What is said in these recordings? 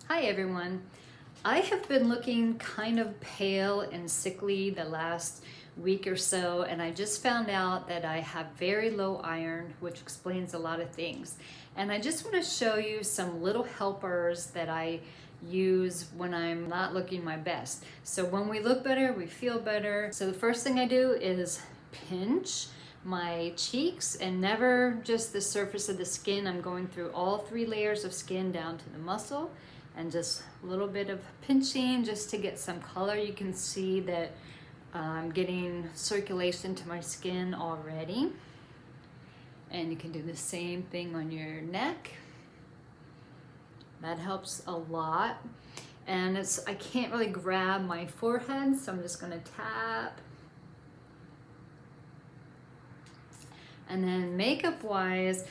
Hi everyone. I have been looking kind of pale and sickly the last week or so, and I just found out that I have very low iron, which explains a lot of things. And I just want to show you some little helpers that I use when I'm not looking my best. So when we look better, we feel better. So the first thing I do is pinch my cheeks, and never just the surface of the skin. I'm going through all 3 layers of skin down to the muscle, and just a little bit of pinching just to get some color. You can see that I'm getting circulation to my skin already. And you can do the same thing on your neck. That helps a lot. And I can't really grab my forehead, so I'm just gonna tap. And then makeup wise,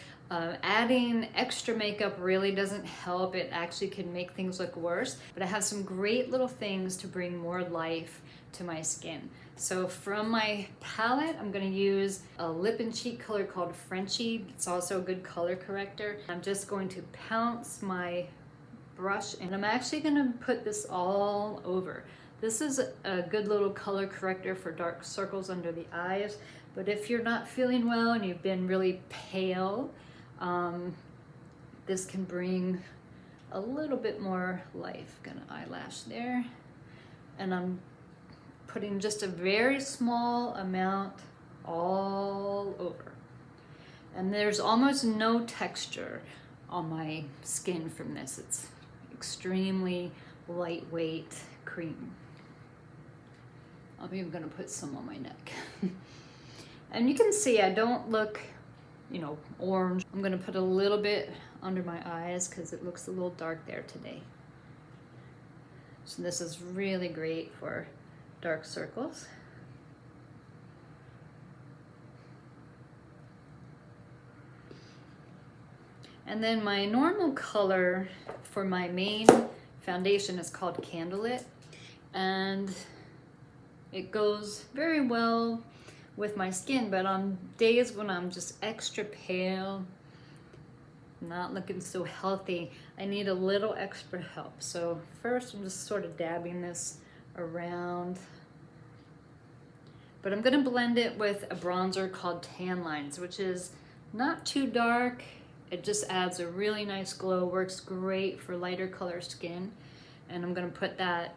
adding extra makeup really doesn't help. It actually can make things look worse. But I have some great little things to bring more life to my skin. So from my palette, I'm going to use a lip and cheek color called Frenchie. It's also a good color corrector. I'm just going to pounce my brush, and I'm actually going to put this all over. This is a good little color corrector for dark circles under the eyes. But if you're not feeling well and you've been really pale, this can bring a little bit more life. Got an eyelash there. And I'm putting just a very small amount all over. And there's almost no texture on my skin from this. It's extremely lightweight cream. I'm even gonna put some on my neck. And you can see I don't look, orange. I'm gonna put a little bit under my eyes because it looks a little dark there today. So this is really great for dark circles. And then my normal color for my main foundation is called Candlelit, and it goes very well with my skin, but on days when I'm just extra pale, not looking so healthy, I need a little extra help. So first I'm just sort of dabbing this around, but I'm gonna blend it with a bronzer called Tan Lines, which is not too dark. It just adds a really nice glow, works great for lighter color skin. And I'm gonna put that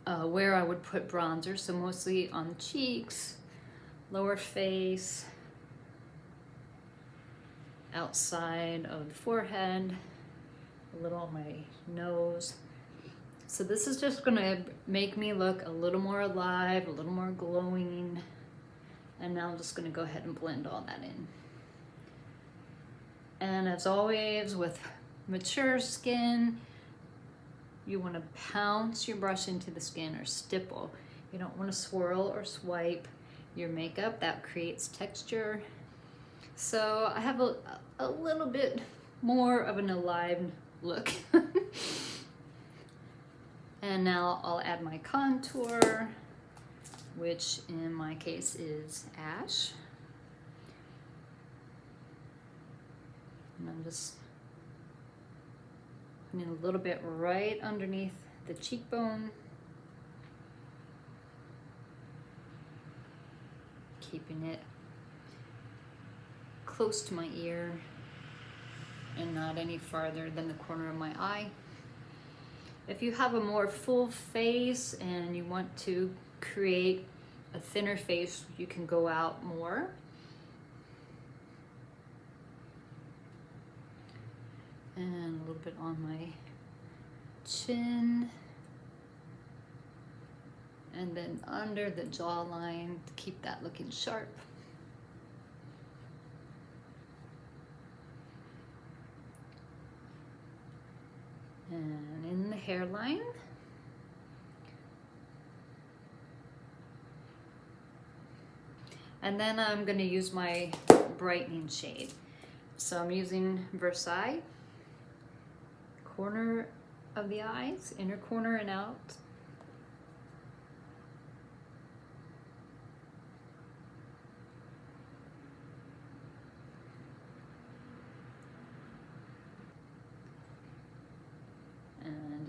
where I would put bronzer, so mostly on the cheeks, lower face, outside of the forehead, a little on my nose. So this is just gonna make me look a little more alive, a little more glowing. And now I'm just gonna go ahead and blend all that in. And as always with mature skin, you wanna pounce your brush into the skin or stipple. You don't wanna swirl or swipe your makeup. That creates texture. So I have a little bit more of an alive look. And now I'll add my contour, which in my case is Ash. And I'm just putting a little bit right underneath the cheekbone, keeping it close to my ear and not any farther than the corner of my eye. If you have a more full face and you want to create a thinner face, you can go out more. And a little bit on my chin. And then under the jawline to keep that looking sharp. And in the hairline. And then I'm going to use my brightening shade. So I'm using Versailles, corner of the eyes, inner corner and out.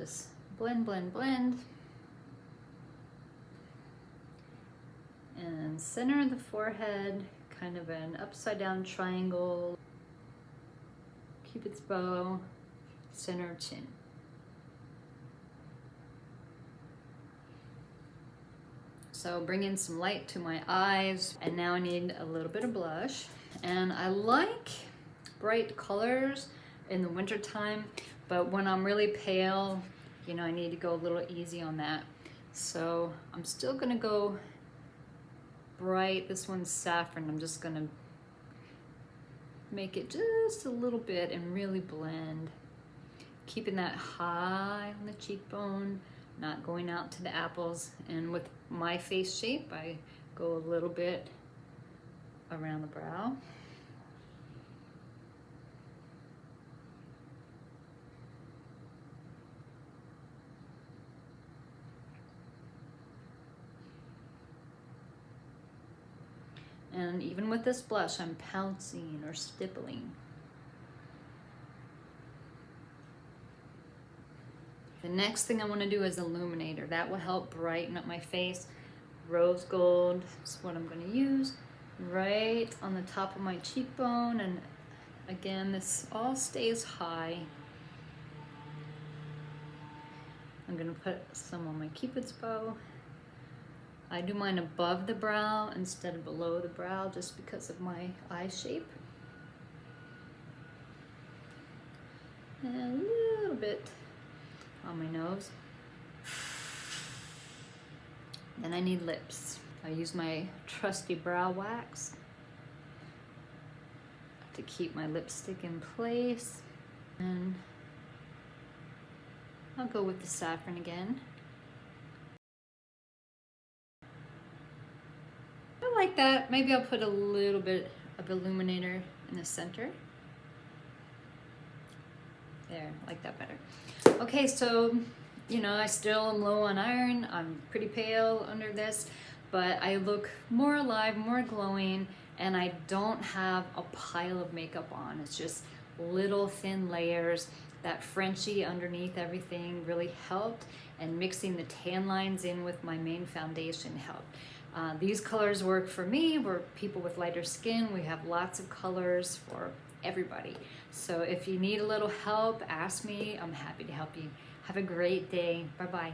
just blend, blend, blend. And center of the forehead, kind of an upside down triangle. Cupid's bow, center of chin. So bring in some light to my eyes. And now I need a little bit of blush. And I like bright colors in the winter time, but when I'm really pale, you know, I need to go a little easy on that. So I'm still gonna go bright. This one's saffron. I'm just gonna make it just a little bit and really blend. Keeping that high on the cheekbone, not going out to the apples. And with my face shape, I go a little bit around the brow. And even with this blush, I'm pouncing or stippling. The next thing I want to do is illuminator. That will help brighten up my face. Rose gold is what I'm going to use right on the top of my cheekbone. And again, this all stays high. I'm going to put some on my Cupid's bow. I do mine above the brow instead of below the brow just because of my eye shape. And a little bit on my nose. Then I need lips. I use my trusty brow wax to keep my lipstick in place. And I'll go with the saffron again. I like that. Maybe I'll put a little bit of illuminator in the center. There, I like that better. Okay, so, you know, I still am low on iron. I'm pretty pale under this, but I look more alive, more glowing, and I don't have a pile of makeup on. It's just little thin layers. That Frenchie underneath everything really helped, and mixing the tan lines in with my main foundation helped. These colors work for me. We're people with lighter skin. We have lots of colors for everybody. So if you need a little help, ask me. I'm happy to help you. Have a great day. Bye-bye.